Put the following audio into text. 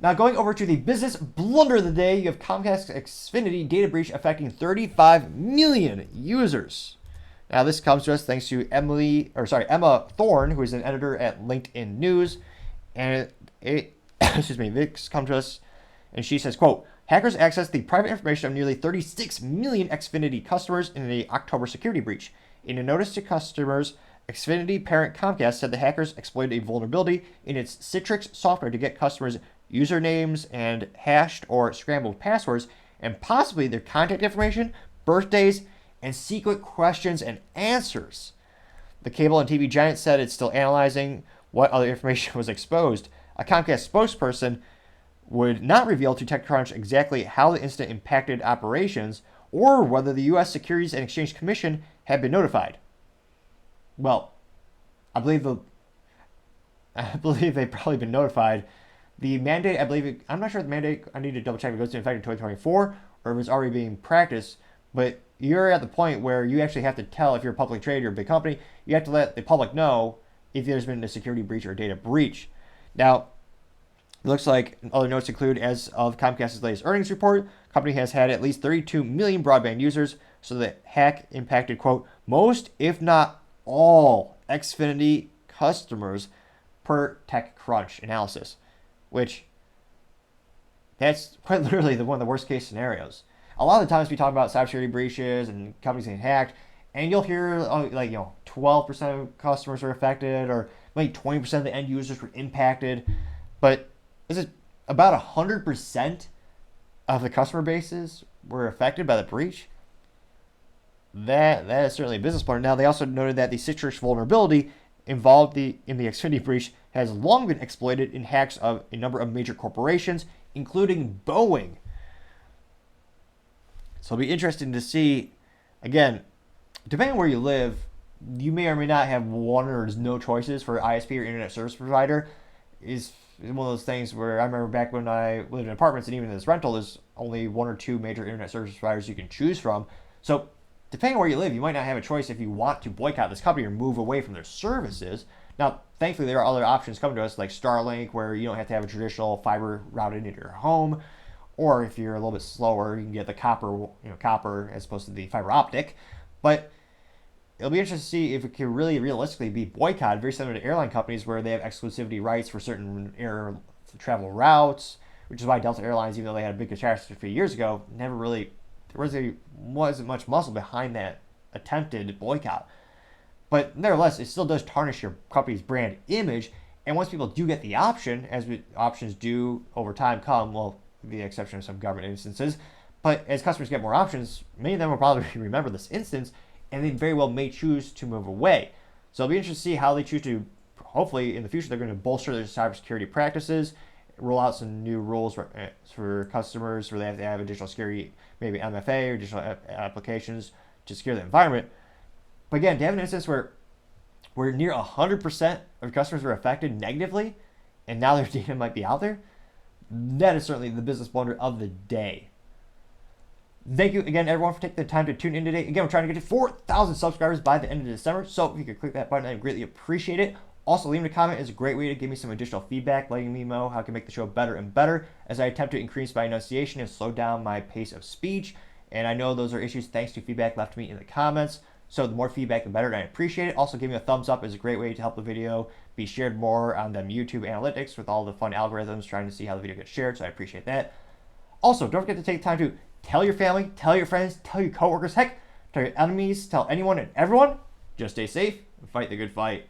Now going over to the business blunder of the day, you have Comcast Xfinity data breach affecting 35 million users. Now this comes to us thanks to Emma Thorne, who is an editor at LinkedIn News, and this comes to us, and she says, quote, hackers accessed the private information of nearly 36 million Xfinity customers in the October security breach. In a notice to customers, Xfinity parent Comcast said the hackers exploited a vulnerability in its Citrix software to get customers' usernames and hashed or scrambled passwords, and possibly their contact information, birthdays, and secret questions and answers. The cable and TV giant said it's still analyzing what other information was exposed. A Comcast spokesperson would not reveal to TechCrunch exactly how the incident impacted operations or whether the U.S. Securities and Exchange Commission had been notified. Well, I believe they've probably been notified. The mandate, I'm not sure the mandate, I need to double check if it goes into effect in 2024 or if it's already being practiced, but you're at the point where you actually have to tell, if you're a publicly traded or a big company, you have to let the public know if there's been a security breach or a data breach. Now, it looks like other notes include, as of Comcast's latest earnings report, the company has had at least 32 million broadband users, so the hack impacted, quote, most, if not all, Xfinity customers per TechCrunch analysis, which that's quite literally one of the worst case scenarios. A lot of the times we talk about cybersecurity breaches and companies getting hacked, and you'll hear 12% of customers were affected, or maybe 20% of the end users were impacted. But is it about 100% of the customer bases were affected by the breach? That is certainly a business blunder. Now, they also noted that the Citrix vulnerability involved in the Xfinity breach has long been exploited in hacks of a number of major corporations, including Boeing. So it'll be interesting to see, again, depending on where you live, you may or may not have one or no choices for ISP or internet service provider. Is one of those things where I remember back when I lived in apartments, and even in this rental, there's only one or two major internet service providers you can choose from. So depending on where you live, you might not have a choice if you want to boycott this company or move away from their services. Now, thankfully, there are other options coming to us like Starlink, where you don't have to have a traditional fiber routed into your home. Or if you're a little bit slower, you can get the copper as opposed to the fiber optic. But it'll be interesting to see if it can really realistically be boycotted, very similar to airline companies where they have exclusivity rights for certain air travel routes, which is why Delta Airlines, even though they had a big catastrophe years ago, there wasn't much muscle behind that attempted boycott. But nevertheless, it still does tarnish your company's brand image. And once people do get the option, as options do over time come, well, with the exception of some government instances, but as customers get more options, many of them will probably remember this instance, and they very well may choose to move away. So it'll be interesting to see how they choose to, hopefully in the future, they're going to bolster their cybersecurity practices, roll out some new rules for customers where they have to have additional security, maybe MFA or additional applications to secure the environment. But again, to have an instance where near 100% of customers were affected negatively, and now their data might be out there, that is certainly the business blunder of the day. Thank you again, everyone, for taking the time to tune in today. Again, we're trying to get to 4,000 subscribers by the end of December, so if you could click that button, I'd greatly appreciate it. Also, leaving a comment is a great way to give me some additional feedback, letting me know how I can make the show better and better as I attempt to increase my enunciation and slow down my pace of speech. And I know those are issues thanks to feedback left to me in the comments. So the more feedback, the better, and I appreciate it. Also, giving a thumbs up is a great way to help the video be shared more on them YouTube analytics with all the fun algorithms trying to see how the video gets shared, so I appreciate that. Also, don't forget to take time to tell your family, tell your friends, tell your coworkers, heck, tell your enemies, tell anyone and everyone. Just stay safe and fight the good fight.